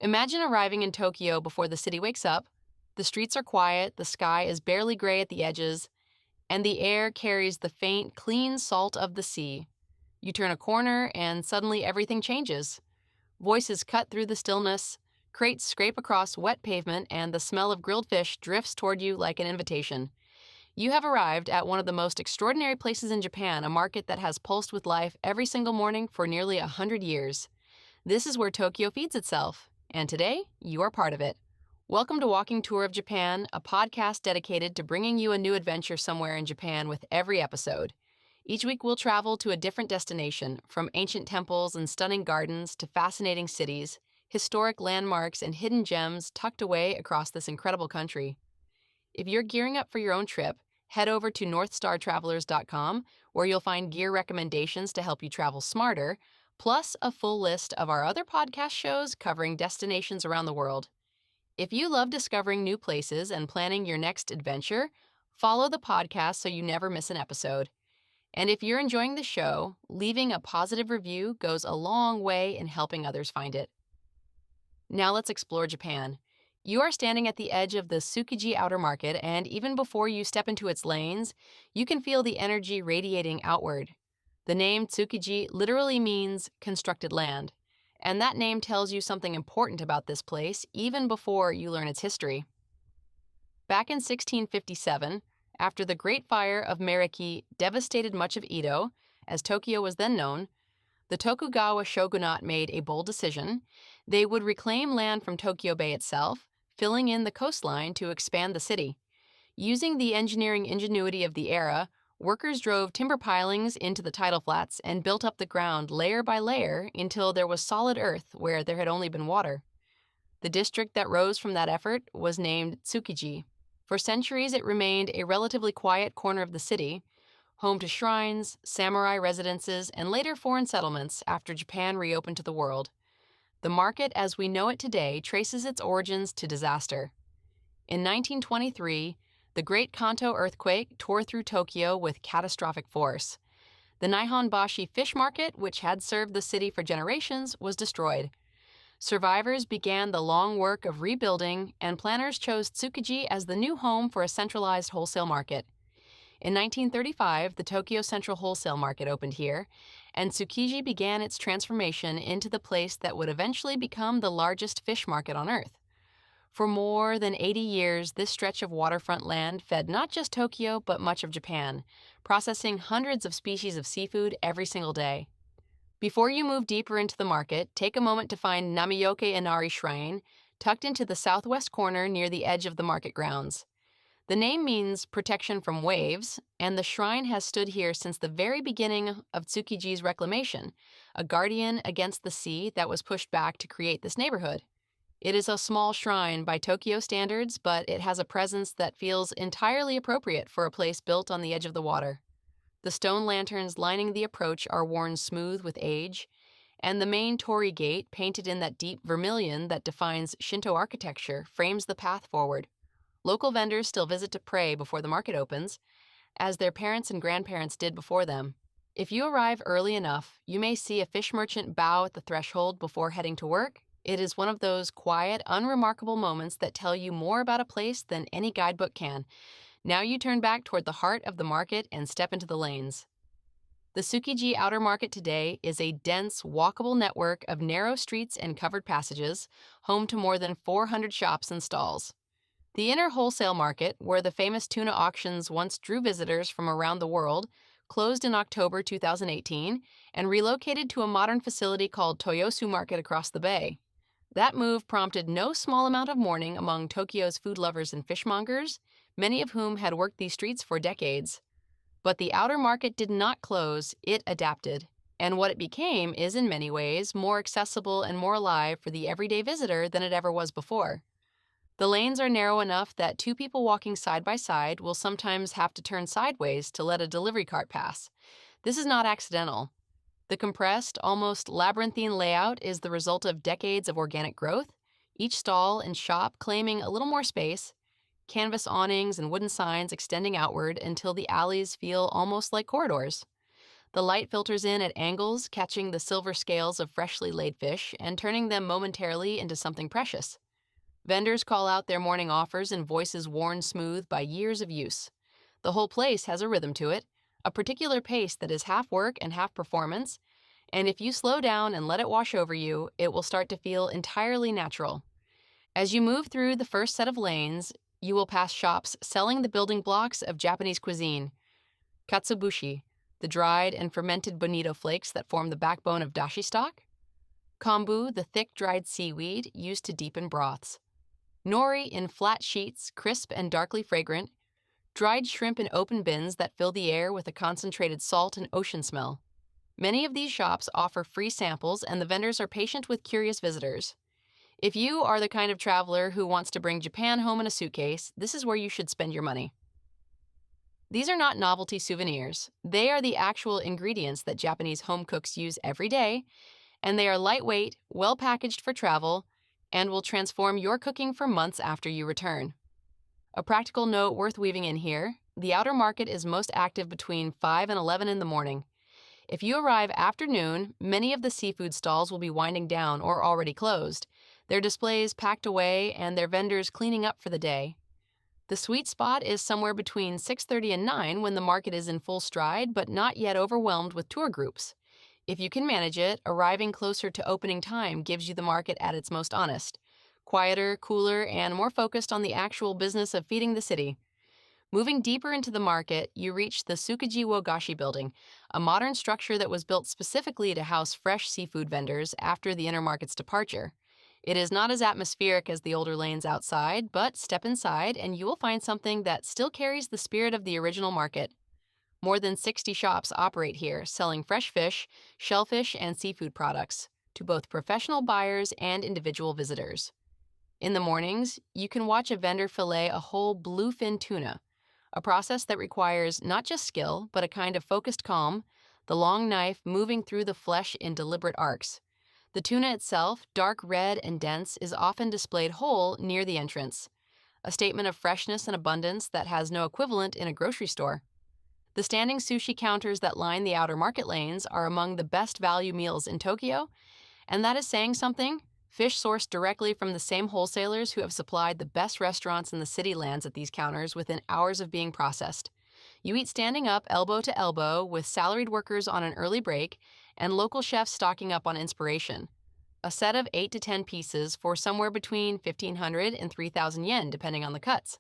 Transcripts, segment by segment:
Imagine arriving in Tokyo before the city wakes up. The streets are quiet, the sky is barely gray at the edges, and the air carries the faint, clean salt of the sea. You turn a corner, and suddenly everything changes. Voices cut through the stillness, crates scrape across wet pavement, and the smell of grilled fish drifts toward you like an invitation. You have arrived at one of the most extraordinary places in Japan, a market that has pulsed with life every single morning for nearly 100 years. This is where Tokyo feeds itself, and today, you are part of it. Welcome to Walking Tour of Japan, a podcast dedicated to bringing you a new adventure somewhere in Japan with every episode. Each week, we'll travel to a different destination, from ancient temples and stunning gardens to fascinating cities, historic landmarks, and hidden gems tucked away across this incredible country. If you're gearing up for your own trip, head over to northstartravelers.com, where you'll find gear recommendations to help you travel smarter, plus a full list of our other podcast shows covering destinations around the world. If you love discovering new places and planning your next adventure, follow the podcast so you never miss an episode. And if you're enjoying the show, leaving a positive review goes a long way in helping others find it. Now let's explore Japan. You are standing at the edge of the Tsukiji outer market, and even before you step into its lanes, you can feel the energy radiating outward. The name Tsukiji literally means constructed land, and that name tells you something important about this place even before you learn its history. Back in 1657, after the Great Fire of Meriki devastated much of Edo, as Tokyo was then known, the Tokugawa shogunate made a bold decision. They would reclaim land from Tokyo Bay itself, filling in the coastline to expand the city. Using the engineering ingenuity of the era, workers drove timber pilings into the tidal flats and built up the ground layer by layer until there was solid earth where there had only been water. The district that rose from that effort was named Tsukiji. For centuries, it remained a relatively quiet corner of the city, home to shrines, samurai residences, and later foreign settlements after Japan reopened to the world. The market as we know it today traces its origins to disaster. In 1923, the Great Kanto earthquake tore through Tokyo with catastrophic force. The Nihonbashi fish market, which had served the city for generations, was destroyed. Survivors began the long work of rebuilding, and planners chose Tsukiji as the new home for a centralized wholesale market. In 1935, the Tokyo Central Wholesale Market opened here, and Tsukiji began its transformation into the place that would eventually become the largest fish market on Earth. For more than 80 years, this stretch of waterfront land fed not just Tokyo, but much of Japan, processing hundreds of species of seafood every single day. Before you move deeper into the market, take a moment to find Namiyoke Inari Shrine, tucked into the southwest corner near the edge of the market grounds. The name means protection from waves, and the shrine has stood here since the very beginning of Tsukiji's reclamation, a guardian against the sea that was pushed back to create this neighborhood. It is a small shrine by Tokyo standards, but it has a presence that feels entirely appropriate for a place built on the edge of the water. The stone lanterns lining the approach are worn smooth with age, and the main torii gate, painted in that deep vermilion that defines Shinto architecture, frames the path forward. Local vendors still visit to pray before the market opens, as their parents and grandparents did before them. If you arrive early enough, you may see a fish merchant bow at the threshold before heading to work. It is one of those quiet, unremarkable moments that tell you more about a place than any guidebook can. Now you turn back toward the heart of the market and step into the lanes. The Tsukiji outer market today is a dense, walkable network of narrow streets and covered passages, home to more than 400 shops and stalls. The inner wholesale market, where the famous tuna auctions once drew visitors from around the world, closed in October 2018 and relocated to a modern facility called Toyosu Market across the bay. That move prompted no small amount of mourning among Tokyo's food lovers and fishmongers, many of whom had worked these streets for decades. But the outer market did not close, it adapted. And what it became is, in many ways, more accessible and more alive for the everyday visitor than it ever was before. The lanes are narrow enough that two people walking side by side will sometimes have to turn sideways to let a delivery cart pass. This is not accidental. The compressed, almost labyrinthine layout is the result of decades of organic growth, each stall and shop claiming a little more space, canvas awnings and wooden signs extending outward until the alleys feel almost like corridors. The The light filters in at angles, catching the silver scales of freshly laid fish and turning them momentarily into something precious. Vendors call out their morning offers in voices worn smooth by years of use. The whole place has a rhythm to it, a particular pace that is half work and half performance, and if you slow down and let it wash over you, it will start to feel entirely natural. As you move through the first set of lanes, you will pass shops selling the building blocks of Japanese cuisine: katsubushi, the dried and fermented bonito flakes that form the backbone of dashi stock; kombu, the thick dried seaweed used to deepen broths; nori in flat sheets, crisp and darkly fragrant; dried shrimp in open bins that fill the air with a concentrated salt and ocean smell. Many of these shops offer free samples, and the vendors are patient with curious visitors. If you are the kind of traveler who wants to bring Japan home in a suitcase, this is where you should spend your money. These are not novelty souvenirs. They are the actual ingredients that Japanese home cooks use every day, and they are lightweight, well packaged for travel, and will transform your cooking for months after you return. A practical note worth weaving in here: the outer market is most active between 5 and 11 in the morning. If you arrive after noon, many of the seafood stalls will be winding down or already closed, their displays packed away and their vendors cleaning up for the day. The sweet spot is somewhere between 6:30 and 9, when the market is in full stride but not yet overwhelmed with tour groups. If you can manage it, arriving closer to opening time gives you the market at its most honest: quieter, cooler, and more focused on the actual business of feeding the city. Moving deeper into the market, you reach the Tsukiji Uogashi building, a modern structure that was built specifically to house fresh seafood vendors after the inner market's departure. It is not as atmospheric as the older lanes outside, but step inside and you will find something that still carries the spirit of the original market. More than 60 shops operate here, selling fresh fish, shellfish, and seafood products to both professional buyers and individual visitors. In the mornings, you can watch a vendor fillet a whole bluefin tuna, a process that requires not just skill, but a kind of focused calm, the long knife moving through the flesh in deliberate arcs. The tuna itself, dark red and dense, is often displayed whole near the entrance, a statement of freshness and abundance that has no equivalent in a grocery store. The standing sushi counters that line the outer market lanes are among the best value meals in Tokyo, and that is saying something. Fish sourced directly from the same wholesalers who have supplied the best restaurants in the city lands at these counters within hours of being processed. You eat standing up, elbow to elbow, with salaried workers on an early break and local chefs stocking up on inspiration. A set of 8 to 10 pieces for somewhere between 1,500 and 3,000 yen, depending on the cuts.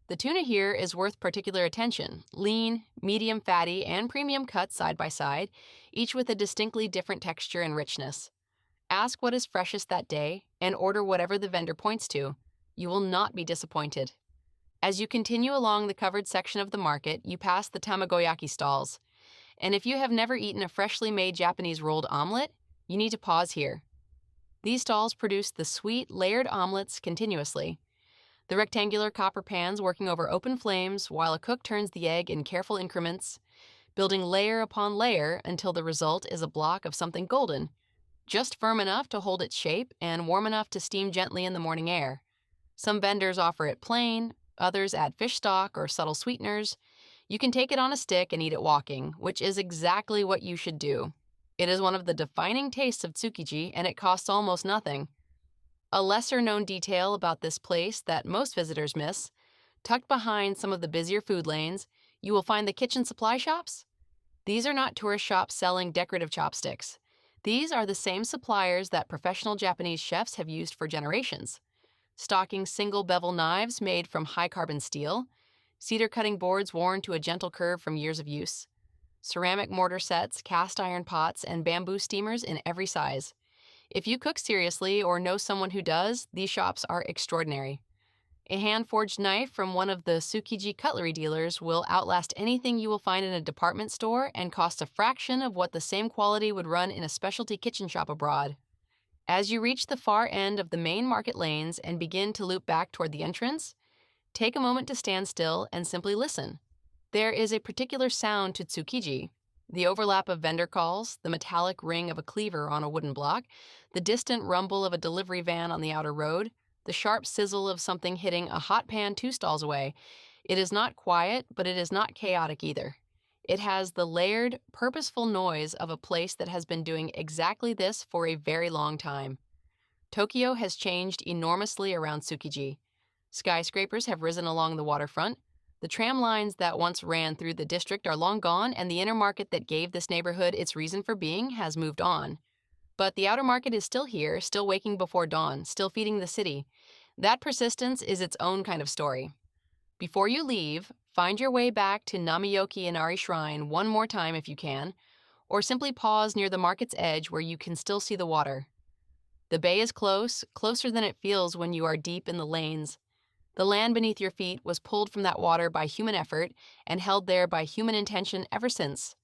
The tuna here is worth particular attention: lean, medium fatty, and premium cuts side by side, each with a distinctly different texture and richness. Ask what is freshest that day and order whatever the vendor points to. You will not be disappointed. As you continue along the covered section of the market, you pass the tamagoyaki stalls. And if you have never eaten a freshly made Japanese rolled omelet, you need to pause here. These stalls produce the sweet, layered omelets continuously. The rectangular copper pans working over open flames while a cook turns the egg in careful increments, building layer upon layer until the result is a block of something golden, just firm enough to hold its shape and warm enough to steam gently in the morning air. Some vendors offer it plain, others add fish stock or subtle sweeteners. You can take it on a stick and eat it walking, which is exactly what you should do. It is one of the defining tastes of Tsukiji, and it costs almost nothing. A lesser-known detail about this place that most visitors miss: tucked behind some of the busier food lanes, you will find the kitchen supply shops. These are not tourist shops selling decorative chopsticks. These are the same suppliers that professional Japanese chefs have used for generations, stocking single bevel knives made from high-carbon steel, cedar cutting boards worn to a gentle curve from years of use, ceramic mortar sets, cast iron pots, and bamboo steamers in every size. If you cook seriously or know someone who does, these shops are extraordinary. A hand-forged knife from one of the Tsukiji cutlery dealers will outlast anything you will find in a department store and cost a fraction of what the same quality would run in a specialty kitchen shop abroad. As you reach the far end of the main market lanes and begin to loop back toward the entrance, take a moment to stand still and simply listen. There is a particular sound to Tsukiji: the overlap of vendor calls, the metallic ring of a cleaver on a wooden block, the distant rumble of a delivery van on the outer road, the sharp sizzle of something hitting a hot pan 2 stalls away. It is not quiet, but it is not chaotic either. It has the layered, purposeful noise of a place that has been doing exactly this for a very long time. Tokyo has changed enormously around Tsukiji. Skyscrapers have risen along the waterfront. The tram lines that once ran through the district are long gone, and the inner market that gave this neighborhood its reason for being has moved on. But the outer market is still here, still waking before dawn, still feeding the city. That persistence is its own kind of story. Before you leave, find your way back to Namiyoke Inari Shrine one more time if you can, or simply pause near the market's edge where you can still see the water. The bay is close, closer than it feels when you are deep in the lanes. The land beneath your feet was pulled from that water by human effort and held there by human intention ever since.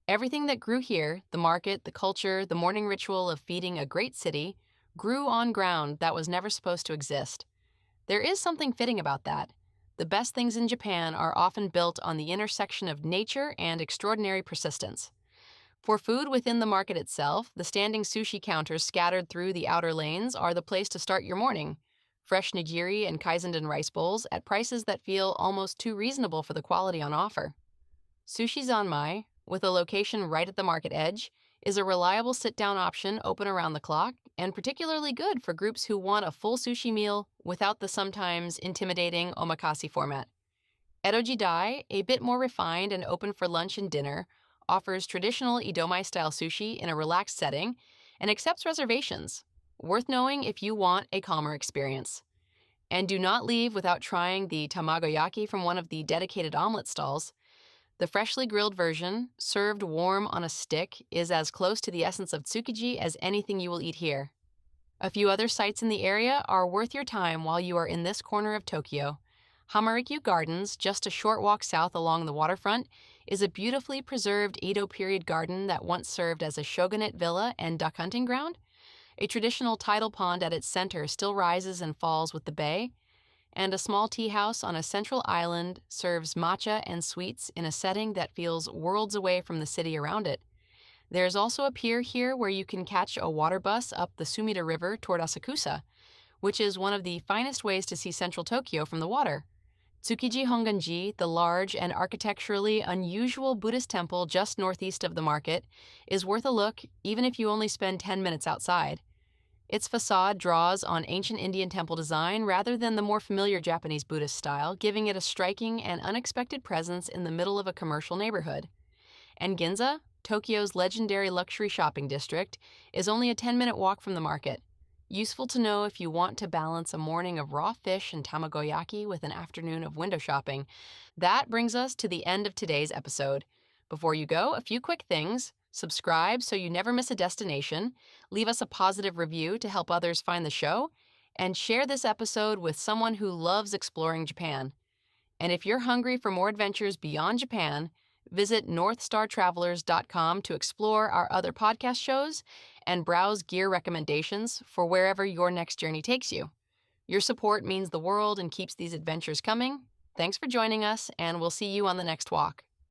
Everything that grew here, the market, the culture, the morning ritual of feeding a great city, grew on ground that was never supposed to exist. There is something fitting about that. The best things in Japan are often built on the intersection of nature and extraordinary persistence. For food within the market itself, the standing sushi counters scattered through the outer lanes are the place to start your morning. Fresh nigiri and kaisenden rice bowls at prices that feel almost too reasonable for the quality on offer. Sushi Zanmai, with a location right at the market edge, is a reliable sit-down option open around the clock and particularly good for groups who want a full sushi meal without the sometimes intimidating omakase format. Edoji Dai, a bit more refined and open for lunch and dinner, offers traditional Idomai-style sushi in a relaxed setting and accepts reservations. Worth knowing if you want a calmer experience. And do not leave without trying the tamagoyaki from one of the dedicated omelet stalls. The freshly grilled version, served warm on a stick, is as close to the essence of Tsukiji as anything you will eat here. A few other sites in the area are worth your time while you are in this corner of Tokyo. Hamarikyu Gardens, just a short walk south along the waterfront, is a beautifully preserved Edo period garden that once served as a shogunate villa and duck hunting ground. A traditional tidal pond at its center still rises and falls with the bay, and a small tea house on a central island serves matcha and sweets in a setting that feels worlds away from the city around it. There's also a pier here where you can catch a water bus up the Sumida River toward Asakusa, which is one of the finest ways to see central Tokyo from the water. Tsukiji Honganji, the large and architecturally unusual Buddhist temple just northeast of the market, is worth a look even if you only spend 10 minutes outside. Its facade draws on ancient Indian temple design rather than the more familiar Japanese Buddhist style, giving it a striking and unexpected presence in the middle of a commercial neighborhood. And Ginza, Tokyo's legendary luxury shopping district, is only a 10-minute walk from the market. Useful to know if you want to balance a morning of raw fish and tamagoyaki with an afternoon of window shopping. That brings us to the end of today's episode. Before you go, a few quick things. Subscribe so you never miss a destination, leave us a positive review to help others find the show, and share this episode with someone who loves exploring Japan. And if you're hungry for more adventures beyond Japan, visit northstartravelers.com to explore our other podcast shows and browse gear recommendations for wherever your next journey takes you. Your support means the world and keeps these adventures coming. Thanks for joining us, and we'll see you on the next walk.